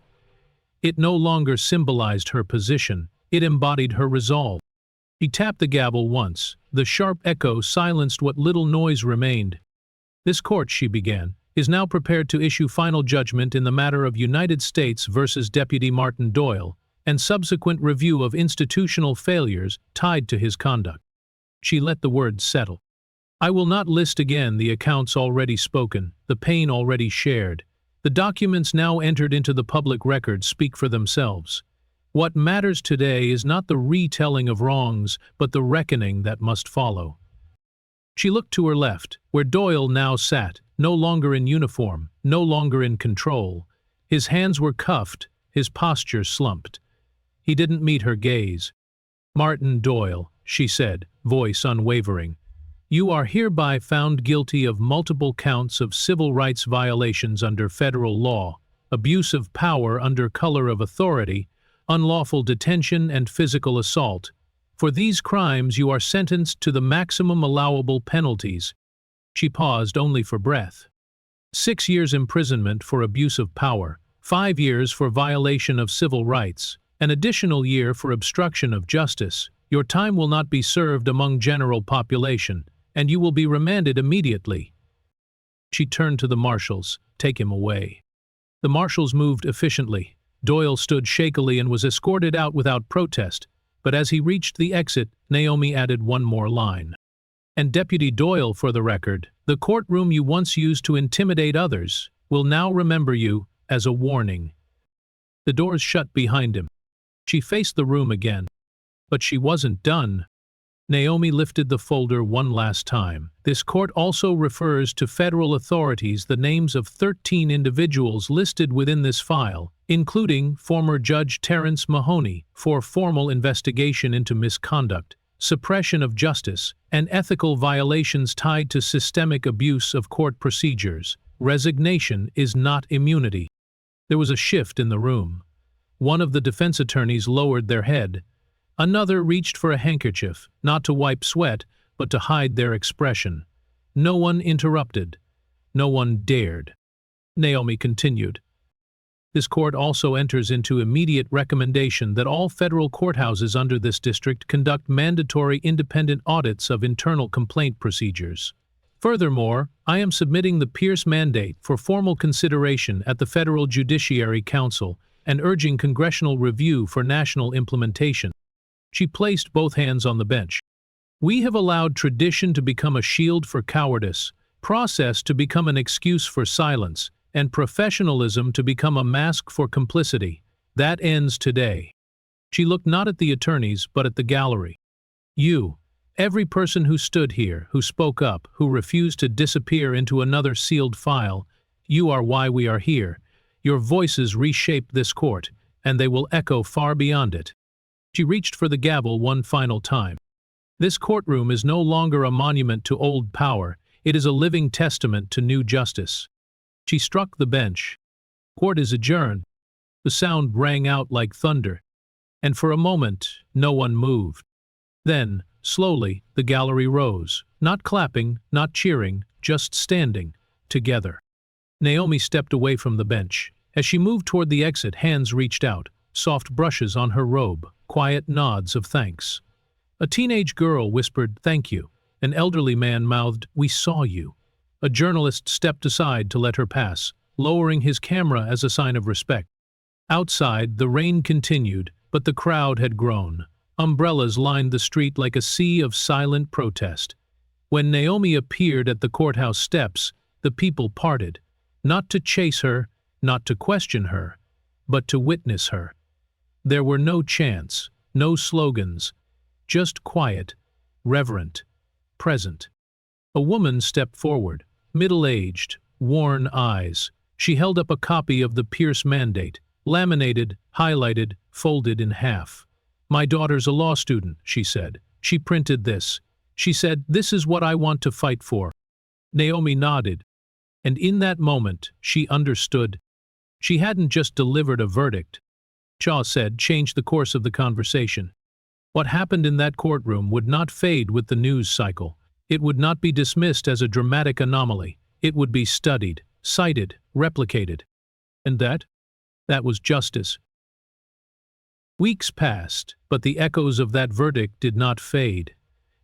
A: It no longer symbolized her position, it embodied her resolve. She tapped the gavel once. The sharp echo silenced what little noise remained. "This court," she began, "is now prepared to issue final judgment in the matter of United States versus Deputy Martin Doyle, and subsequent review of institutional failures tied to his conduct." She let the words settle. "I will not list again the accounts already spoken, the pain already shared. The documents now entered into the public record speak for themselves. What matters today is not the retelling of wrongs, but the reckoning that must follow." She looked to her left, where Doyle now sat, no longer in uniform, no longer in control. His hands were cuffed, his posture slumped. He didn't meet her gaze. "Martin Doyle," she said, voice unwavering, "you are hereby found guilty of multiple counts of civil rights violations under federal law, abuse of power under color of authority, unlawful detention and physical assault. For these crimes you are sentenced to the maximum allowable penalties." She paused only for breath. 6 years imprisonment for abuse of power, 5 years for violation of civil rights, an additional year for obstruction of justice. Your time will not be served among general population, and you will be remanded immediately. She turned to the marshals. "Take him away." The marshals moved efficiently. Doyle stood shakily and was escorted out without protest, but as he reached the exit, Naomi added one more line. "And Deputy Doyle, for the record, the courtroom you once used to intimidate others will now remember you as a warning." The doors shut behind him. She faced the room again. But she wasn't done. Naomi lifted the folder one last time. "This court also refers to federal authorities the names of 13 individuals listed within this file, including former Judge Terrence Mahoney, for formal investigation into misconduct, suppression of justice, and ethical violations tied to systemic abuse of court procedures. Resignation is not immunity." There was a shift in the room. One of the defense attorneys lowered their head. Another reached for a handkerchief, not to wipe sweat, but to hide their expression. No one interrupted. No one dared. Naomi continued. "This court also enters into immediate recommendation that all federal courthouses under this district conduct mandatory independent audits of internal complaint procedures. Furthermore, I am submitting the Pierce mandate for formal consideration at the Federal Judiciary Council and urging congressional review for national implementation." She placed both hands on the bench. "We have allowed tradition to become a shield for cowardice, process to become an excuse for silence, and professionalism to become a mask for complicity. That ends today." She looked not at the attorneys, but at the gallery. "You, every person who stood here, who spoke up, who refused to disappear into another sealed file, you are why we are here. Your voices reshaped this court, and they will echo far beyond it." She reached for the gavel one final time. "This courtroom is no longer a monument to old power, it is a living testament to new justice." She struck the bench. "Court is adjourned." The sound rang out like thunder, and for a moment no one moved. Then, slowly, the gallery rose, not clapping, not cheering, just standing, together. Naomi stepped away from the bench. As she moved toward the exit, hands reached out, soft brushes on her robe, quiet nods of thanks. A teenage girl whispered, "Thank you." An elderly man mouthed, "We saw you." A journalist stepped aside to let her pass, lowering his camera as a sign of respect. Outside, the rain continued, but the crowd had grown. Umbrellas lined the street like a sea of silent protest. When Naomi appeared at the courthouse steps, the people parted, not to chase her, not to question her, but to witness her. There were no chants, no slogans, just quiet, reverent, present. A woman stepped forward, middle-aged, worn eyes. She held up a copy of the Pierce mandate, laminated, highlighted, folded in half. "My daughter's a law student," she said. "She printed this. She said, 'This is what I want to fight for.'" Naomi nodded, and in that moment, she understood. She hadn't just delivered a verdict. Shaw said, changed the course of the conversation. What happened in that courtroom would not fade with the news cycle. It would not be dismissed as a dramatic anomaly. It would be studied, cited, replicated. And that was justice. Weeks passed, but the echoes of that verdict did not fade.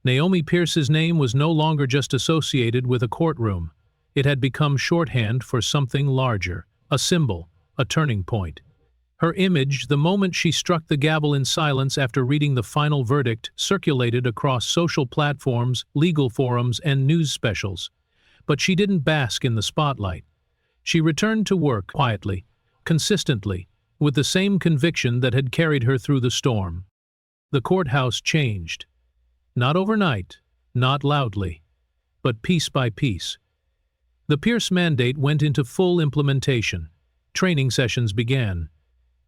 A: Naomi Pierce's name was no longer just associated with a courtroom. It had become shorthand for something larger, a symbol, a turning point. Her image, the moment she struck the gavel in silence after reading the final verdict, circulated across social platforms, legal forums, and news specials. But she didn't bask in the spotlight. She returned to work quietly, consistently, with the same conviction that had carried her through the storm. The courthouse changed. Not overnight, not loudly, but piece by piece. The Pierce mandate went into full implementation. Training sessions began.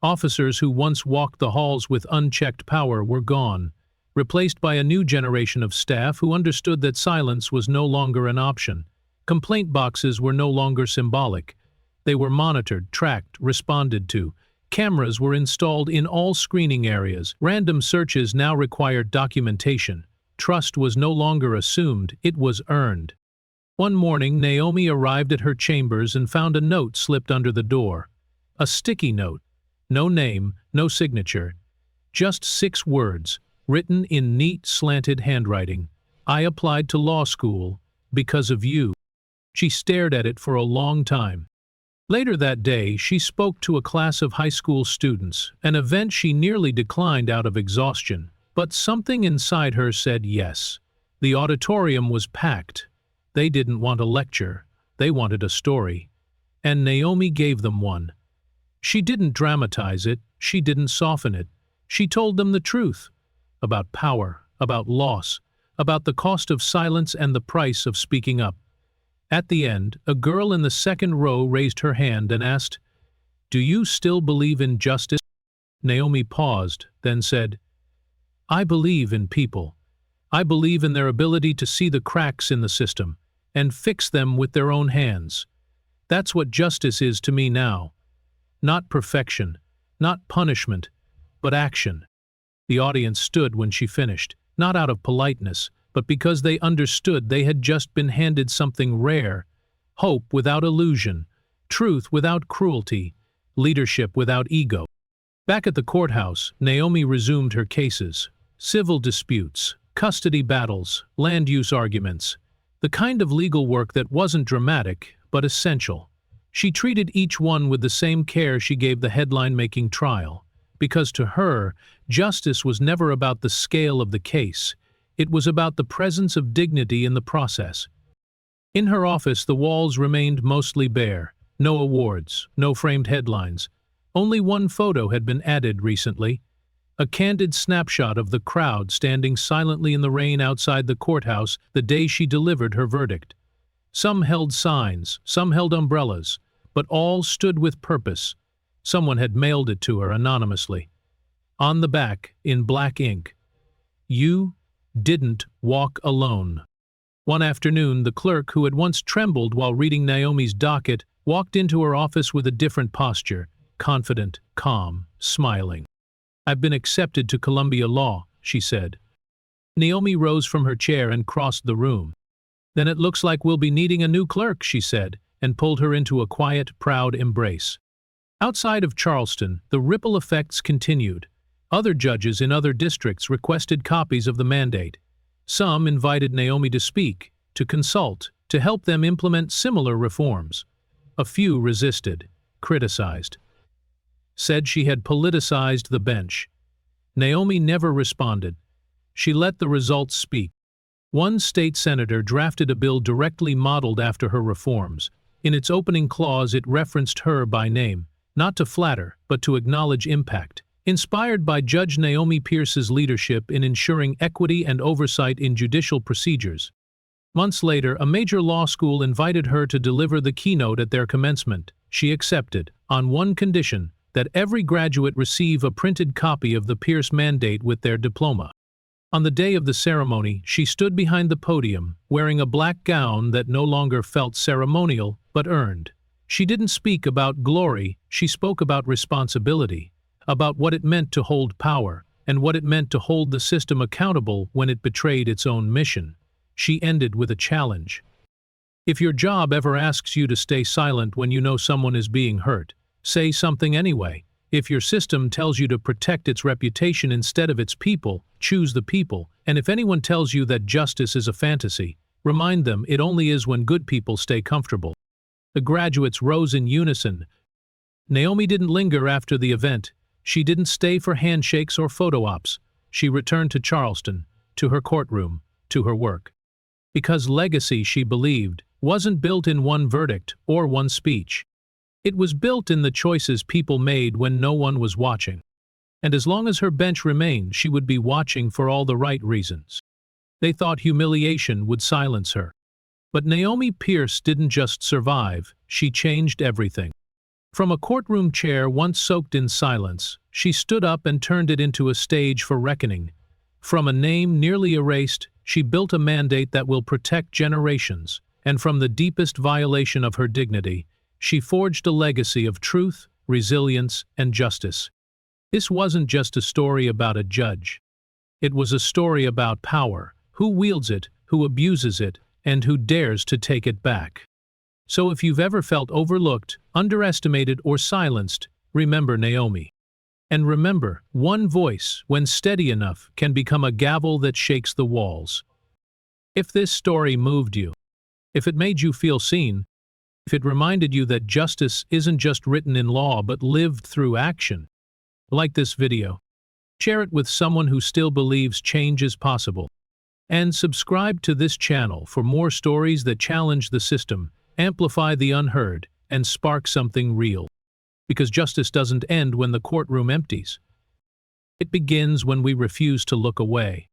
A: Officers who once walked the halls with unchecked power were gone, replaced by a new generation of staff who understood that silence was no longer an option. Complaint boxes were no longer symbolic. They were monitored, tracked, responded to. Cameras were installed in all screening areas. Random searches now required documentation. Trust was no longer assumed, it was earned. One morning, Naomi arrived at her chambers and found a note slipped under the door. A sticky note. No name, no signature. Just 6 words, written in neat, slanted handwriting. I applied to law school because of you. She stared at it for a long time. Later that day, she spoke to a class of high school students, an event she nearly declined out of exhaustion. But something inside her said yes. The auditorium was packed. They didn't want a lecture. They wanted a story. And Naomi gave them one. She didn't dramatize it. She didn't soften it. She told them the truth. About power, about loss, about the cost of silence and the price of speaking up. At the end, a girl in the second row raised her hand and asked, "Do you still believe in justice?" Naomi paused, then said, "I believe in people. I believe in their ability to see the cracks in the system and fix them with their own hands. That's what justice is to me now. Not perfection, not punishment, but action." The audience stood when she finished, not out of politeness, but because they understood they had just been handed something rare: hope without illusion, truth without cruelty, leadership without ego. Back at the courthouse, Naomi resumed her cases. Civil disputes, custody battles, land use arguments. The kind of legal work that wasn't dramatic, but essential. She treated each one with the same care she gave the headline-making trial, because to her, justice was never about the scale of the case. It was about the presence of dignity in the process. In her office, the walls remained mostly bare. No awards, no framed headlines. Only one photo had been added recently. A candid snapshot of the crowd standing silently in the rain outside the courthouse the day she delivered her verdict. Some held signs, some held umbrellas, but all stood with purpose. Someone had mailed it to her anonymously. On the back, in black ink, "You didn't walk alone." One afternoon, the clerk, who had once trembled while reading Naomi's docket, walked into her office with a different posture, confident, calm, smiling. "I've been accepted to Columbia Law," she said. Naomi rose from her chair and crossed the room. "Then it looks like we'll be needing a new clerk," she said, and pulled her into a quiet, proud embrace. Outside of Charleston, the ripple effects continued. Other judges in other districts requested copies of the mandate. Some invited Naomi to speak, to consult, to help them implement similar reforms. A few resisted, criticized, said she had politicized the bench. Naomi never responded. She let the results speak. One state senator drafted a bill directly modeled after her reforms. In its opening clause, it referenced her by name, not to flatter, but to acknowledge impact. Inspired by Judge Naomi Pierce's leadership in ensuring equity and oversight in judicial procedures. Months later, a major law school invited her to deliver the keynote at their commencement. She accepted, on one condition, that every graduate receive a printed copy of the Pierce mandate with their diploma. On the day of the ceremony, she stood behind the podium, wearing a black gown that no longer felt ceremonial, but earned. She didn't speak about glory, she spoke about responsibility, about what it meant to hold power, and what it meant to hold the system accountable when it betrayed its own mission. She ended with a challenge. If your job ever asks you to stay silent when you know someone is being hurt, say something anyway. If your system tells you to protect its reputation instead of its people, choose the people. And if anyone tells you that justice is a fantasy, remind them it only is when good people stay comfortable. The graduates rose in unison. Naomi didn't linger after the event. She didn't stay for handshakes or photo ops. She returned to Charleston, to her courtroom, to her work. Because legacy, she believed, wasn't built in one verdict or one speech. It was built in the choices people made when no one was watching. And as long as her bench remained, she would be watching for all the right reasons. They thought humiliation would silence her. But Naomi Pierce didn't just survive, she changed everything. From a courtroom chair once soaked in silence, she stood up and turned it into a stage for reckoning. From a name nearly erased, she built a mandate that will protect generations, and from the deepest violation of her dignity, she forged a legacy of truth, resilience, and justice. This wasn't just a story about a judge. It was a story about power, who wields it, who abuses it, and who dares to take it back. So if you've ever felt overlooked, underestimated, or silenced, remember Naomi. And remember, one voice, when steady enough, can become a gavel that shakes the walls. If this story moved you, if it made you feel seen, if it reminded you that justice isn't just written in law but lived through action, like this video. Share it with someone who still believes change is possible. And subscribe to this channel for more stories that challenge the system, amplify the unheard, and spark something real. Because justice doesn't end when the courtroom empties. It begins when we refuse to look away.